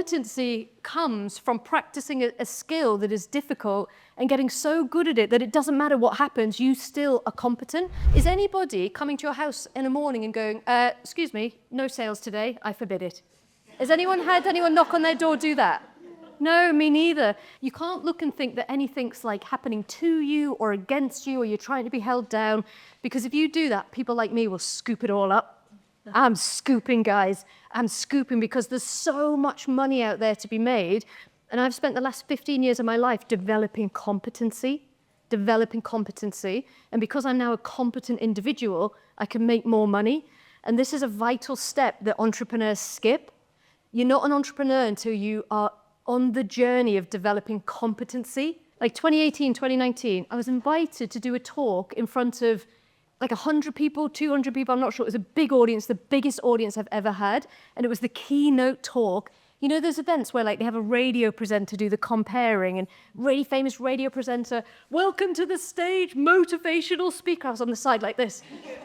Competency comes from practicing a skill that is difficult and getting so good at it that it doesn't matter what happens, you still are competent. Is anybody coming to your house in the morning and going, excuse me, no sales today, I forbid it? Has anyone had anyone knock on their door do that? No, me neither. You can't look and think that anything's like happening to you or against you or you're trying to be held down, because if you do that, people like me will scoop it all up. I'm scooping, guys. I'm scooping because there's so much money out there to be made. And I've spent the last 15 years of my life developing competency. And because I'm now a competent individual, I can make more money. And this is a vital step that entrepreneurs skip. You're not an entrepreneur until you are on the journey of developing competency. Like 2018, 2019, I was invited to do a talk in front of like 100 people, 200 people, I'm not sure. It was a big audience, the biggest audience I've ever had. And it was the keynote talk. You know those events where like they have a radio presenter do the comparing and really famous radio presenter, welcome to the stage, motivational speaker. I was on the side like this.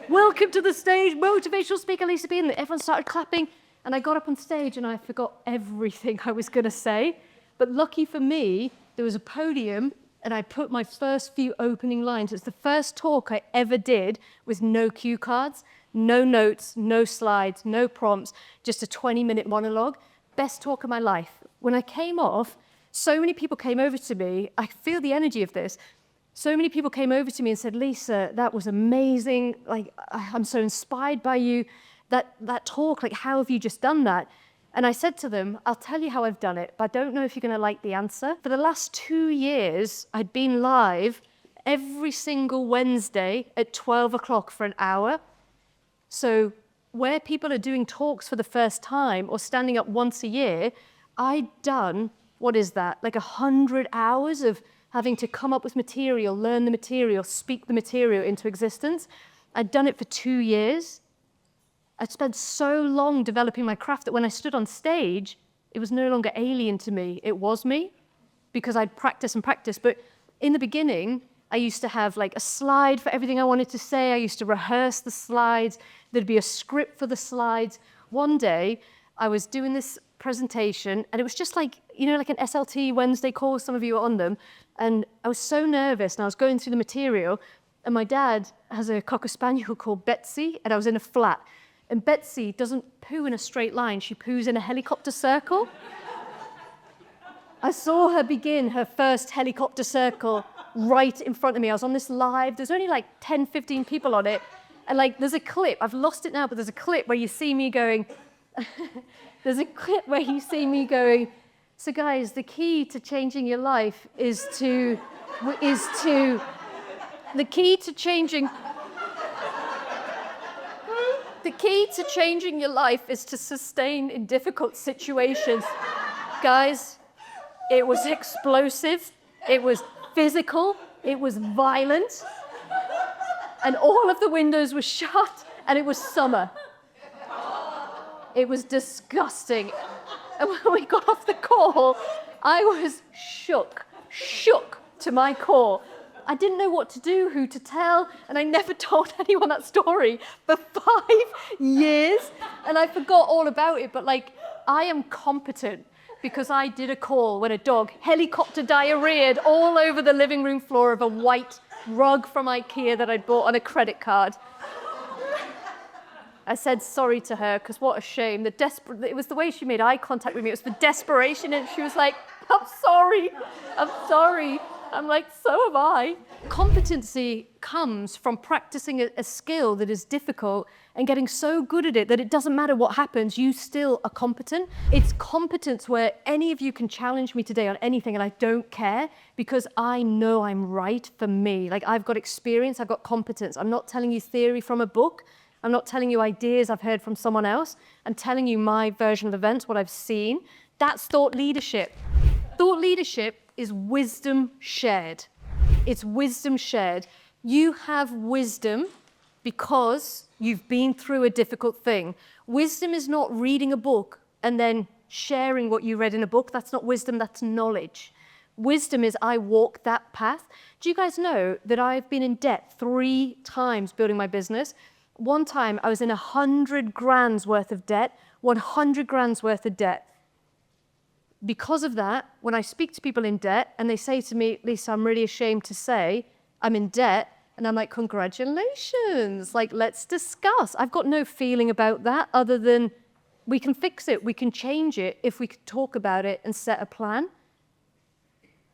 Welcome to the stage, motivational speaker, Lisa B. And everyone started clapping. And I got up on stage and I forgot everything I was gonna say. But lucky for me, there was a podium and I put my first few opening lines. It's the first talk I ever did with no cue cards, no notes, no slides, no prompts, just a 20-minute monologue. Best talk of my life. When I came off, so many people came over to me. I feel the energy of this. So many people came over to me and said, Lisa, that was amazing. Like, I'm so inspired by you. That talk, like, how have you just done that? And I said to them, I'll tell you how I've done it, but I don't know if you're going to like the answer. For the last 2 years, I'd been live every single Wednesday at 12 o'clock for an hour. So where people are doing talks for the first time or standing up once a year, I'd done, what is that, like 100 hours of having to come up with material, learn the material, speak the material into existence. I'd done it for 2 years. I'd spent so long developing my craft that when I stood on stage, it was no longer alien to me. It was me, because I'd practice and practice. But in the beginning, I used to have like a slide for everything I wanted to say. I used to rehearse the slides. There'd be a script for the slides. One day, I was doing this presentation, and it was just like, you know, like an SLT Wednesday call. Some of you are on them. And I was so nervous, and I was going through the material, and my dad has a Cocker Spaniel called Betsy, and I was in a flat. And Betsy doesn't poo in a straight line, she poos in a helicopter circle. I saw her begin her first helicopter circle right in front of me. I was on this live, there's only like 10, 15 people on it. And like, there's a clip, I've lost it now, but there's a clip where you see me going, so guys, the key to changing your life is to sustain in difficult situations. Guys, it was explosive, it was physical, it was violent, and all of the windows were shut, and it was summer. It was disgusting. And when we got off the call, I was shook to my core. I didn't know what to do, who to tell, and I never told anyone that story for 5 years, and I forgot all about it, but like, I am competent because I did a call when a dog helicopter diarrheaed all over the living room floor of a white rug from IKEA that I'd bought on a credit card. I said sorry to her, because what a shame. It was the way she made eye contact with me. It was the desperation, and she was like, I'm sorry. I'm like, so am I. Competency comes from practicing a skill that is difficult and getting so good at it that it doesn't matter what happens, you still are competent. It's competence where any of you can challenge me today on anything and I don't care, because I know I'm right for me. Like, I've got experience, I've got competence. I'm not telling you theory from a book. I'm not telling you ideas I've heard from someone else. I'm telling you my version of events, what I've seen. That's thought leadership. Thought leadership is wisdom shared. It's wisdom shared. You have wisdom because you've been through a difficult thing. Wisdom is not reading a book and then sharing what you read in a book. That's not wisdom, that's knowledge. Wisdom is I walk that path. Do you guys know that I've been in debt 3 times building my business? One time I was in 100 grand's worth of debt, 100 grand's worth of debt. Because of that, when I speak to people in debt and they say to me, Lisa, I'm really ashamed to say I'm in debt. And I'm like, congratulations, like, let's discuss. I've got no feeling about that other than we can fix it, we can change it if we could talk about it and set a plan.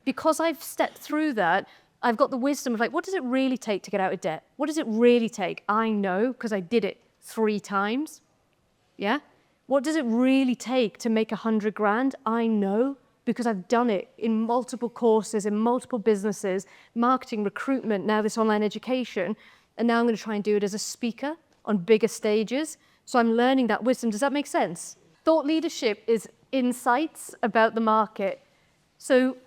Because I've stepped through that, I've got the wisdom of like, what does it really take to get out of debt? What does it really take? I know, because I did it 3 times, yeah? What does it really take to make 100 grand? I know, because I've done it in multiple courses, in multiple businesses, marketing, recruitment, now this online education, and now I'm going to try and do it as a speaker on bigger stages. So I'm learning that wisdom. Does that make sense? Thought leadership is insights about the market. So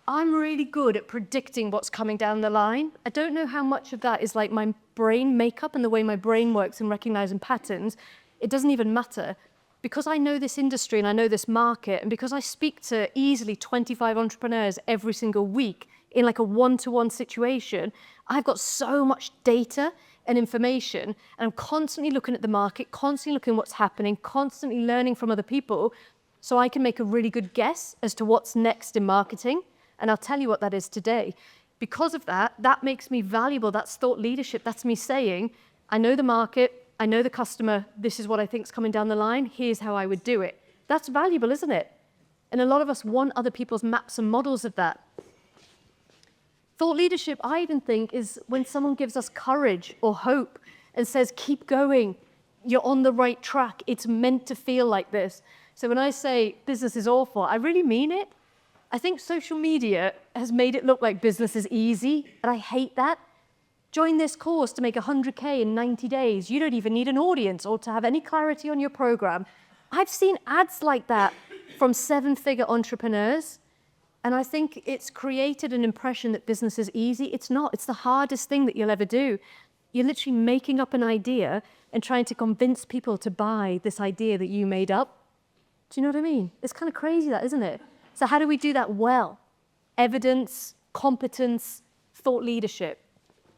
I'm really good at predicting what's coming down the line. I don't know how much of that is like my brain makeup and the way my brain works in recognizing patterns. It doesn't even matter. Because I know this industry and I know this market, and because I speak to easily 25 entrepreneurs every single week in like a one-to-one situation, I've got so much data and information, and I'm constantly looking at the market, constantly looking at what's happening, constantly learning from other people, so I can make a really good guess as to what's next in marketing, and I'll tell you what that is today. Because of that, that makes me valuable. That's thought leadership. That's me saying, I know the market, I know the customer, this is what I think is coming down the line, here's how I would do it. That's valuable, isn't it? And a lot of us want other people's maps and models of that. Thought leadership, I even think, is when someone gives us courage or hope and says, keep going, you're on the right track, it's meant to feel like this. So when I say business is awful, I really mean it. I think social media has made it look like business is easy, and I hate that. Join this course to make 100K in 90 days. You don't even need an audience or to have any clarity on your program. I've seen ads like that from 7-figure entrepreneurs, and I think it's created an impression that business is easy. It's not. It's the hardest thing that you'll ever do. You're literally making up an idea and trying to convince people to buy this idea that you made up. Do you know what I mean? It's kind of crazy, that, isn't it? So how do we do that well? Evidence, competence, thought leadership.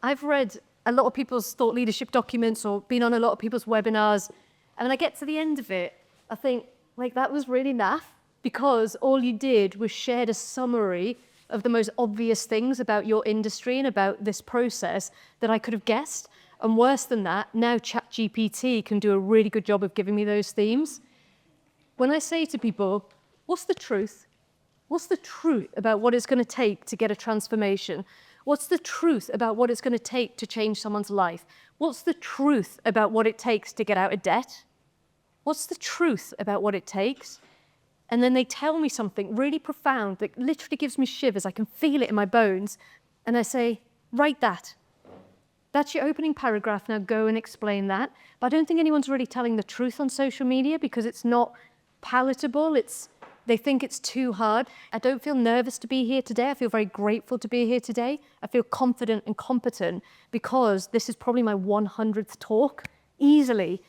I've read a lot of people's thought leadership documents or been on a lot of people's webinars, and when I get to the end of it, I think, like, that was really naff, because all you did was shared a summary of the most obvious things about your industry and about this process that I could have guessed. And worse than that, now ChatGPT can do a really good job of giving me those themes. When I say to people, what's the truth? What's the truth about what it's going to take to get a transformation? What's the truth about what it's going to take to change someone's life? What's the truth about what it takes to get out of debt? What's the truth about what it takes? And then they tell me something really profound that literally gives me shivers. I can feel it in my bones. And I say, write that. That's your opening paragraph. Now go and explain that. But I don't think anyone's really telling the truth on social media because it's not palatable. They think it's too hard. I don't feel nervous to be here today. I feel very grateful to be here today. I feel confident and competent because this is probably my 100th talk, easily.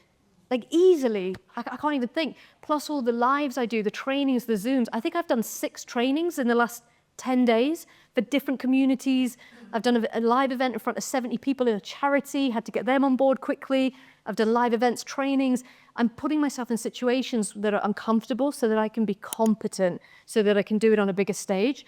Like, easily. I can't even think. Plus all the lives I do, the trainings, the Zooms. I think I've done 6 trainings in the last 10 days for different communities. I've done a live event in front of 70 people in a charity, had to get them on board quickly. I've done live events, trainings. I'm putting myself in situations that are uncomfortable so that I can be competent, so that I can do it on a bigger stage.